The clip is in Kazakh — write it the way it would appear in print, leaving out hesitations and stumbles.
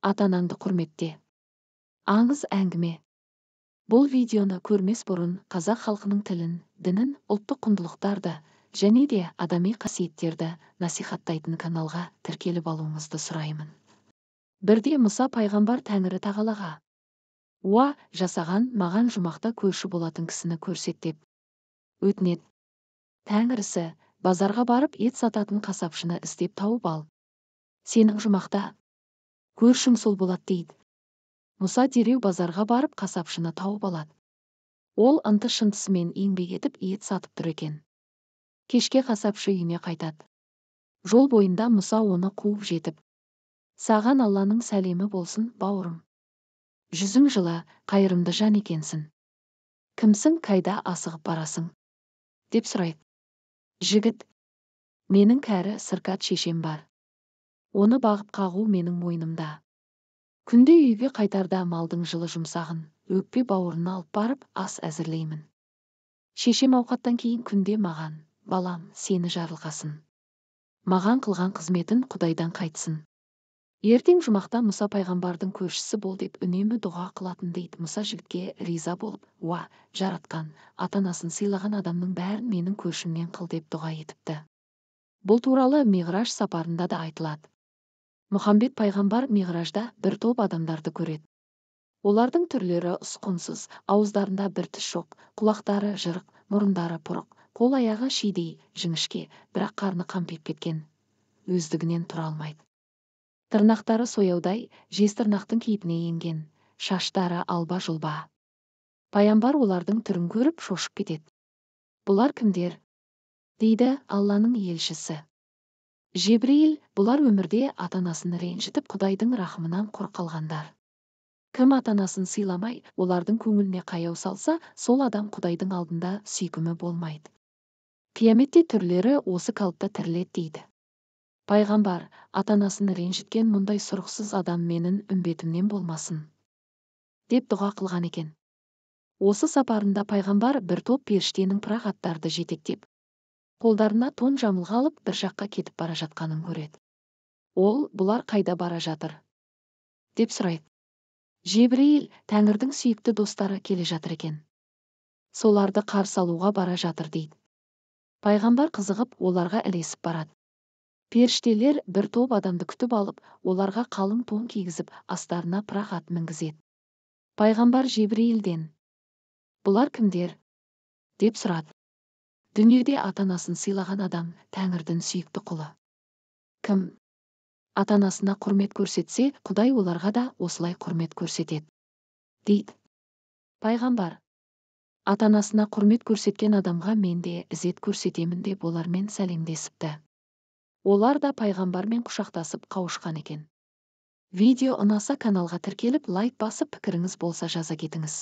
Ата-анаңды құрметте. Аңыз әңгіме. Бұл видеоны көрмес бұрын қазақ халқының тілін, дінін, ұлттық құндылықтарды және де адами қасиеттерді насихаттайтын каналға тіркеліп алуыңызды сұраймын. Бірде Мұса пайғамбар Тәңірі Тағалаға: «Уа, жасаған маған жұмақта көрші болатын кісіні көрсет» деп өтінеді. Тәңірісі: «Базарға барып ет сататын қасапшыны іздеп тауып ал. Сенің жұмақта көршің сол болады» дейді. Мұса дереу базарға барып қасапшыны тауып алады. Ол ынты-шынтысымен еңбек етіп ет сатып тұр екен. Кешке қасапшы үйіне қайтады. Жол бойында Мұса оны қуып жетіп: «Саған Алланың сәлемі болсын, бауырым. Жүзің жылы, қайырымды жан екенсің. Кімсің, қайда асығып барасың?» деп сұрайды. Жігіт: «Менің кәрі сыркат шешем бар. Оны бағып қағу менің мойнымда. Күнде үйге қайтарда малдың жылы жұмсағын өкпе бауырына алып барып ас әзірлеймін. Шешем ауқаттан кейін күнде маған: балам, сені жарылқасын. Маған қылған қызметін Құдайдан қайтсын». Ертең жұмақта Мұса пайғамбардың көршісі бол деп үнемі дұға қылатын дейді. Мұса жігітке риза болып: «Уа, жаратқан, ата-анасын сыйлаған адамның бәрін менің көршімнен қыл» деп дұға етіпті. Бұл туралы Миғраж сапарында да айтылады. Мұхаммед пайғамбар Миғражда бір топ адамдарды көреді. Олардың түрлері ұсқынсыз, ауыздарында бір тіс жоқ, құлақтары жырық, мұрындары пұрық, қол-аяғы шидей, жіңішке, бірақ қарны қампиып кеткен. Өздігінен тұра алмайды. Тырнақтары сояудай, жезтырнақтың кейпіне енген, шаштары алба-жұлба. Пайғамбар олардың түрін көріп шошып кетеді. «Бұлар кімдер?» дейді Алланың елшісі. Жебірейіл: «Бұлар өмірде ата-анасын ренжітіп, Құдайдың рахымынан құр қалғандар. Кім ата-анасын сыйламай, олардың көңіліне қаяу салса, сол адам Құдайдың алдында сүйкімі болмайды. Қияметте түрлері осы қалыпта тіріледі» дейді. Пайғамбар: «Ата-анасын ренжіткен мұндай сұрықсыз адам менің үмбетімнен болмасын» деп дұға қылған екен. Осы сапарында пайғамбар бір топ періштенің пырақ аттарды жетектеп, қолдарына тон жамылғы алып бір жаққа кетіп бара жатқанын көреді. Ол: «Бұлар қайда бара жатыр?» деп сұрайды. Жебірейіл: «Тәңірдің сүйікті достары келе жатыр екен. Соларды қарсы алуға бара жатыр» дейді. Пайғамбар қызығып оларға ілесіп барады. Періштелер бір топ адамды күтіп алып, оларға қалың тон кигізіп, астарына пырақ ат мінгізеді. Пайғамбар Жебірейілден: «Бұлар кімдер?» деп сұрады. Дүниеде ата-анасын сыйлаған адам Тәңірдің сүйікті құлы. Кім ата-анасына құрмет көрсетсе, Құдай оларға да осылай құрмет көрсетеді дейді. Пайғамбар: «Ата-анасына құрмет көрсеткен адамға мен де ізет көрсетемін» деп олармен сәлемдесіпті. Олар да пайғамбармен құшақтасып қауышқан екен. Видео ұнаса каналға тіркеліп лайк басып, пікіріңіз болса жаза кетіңіз.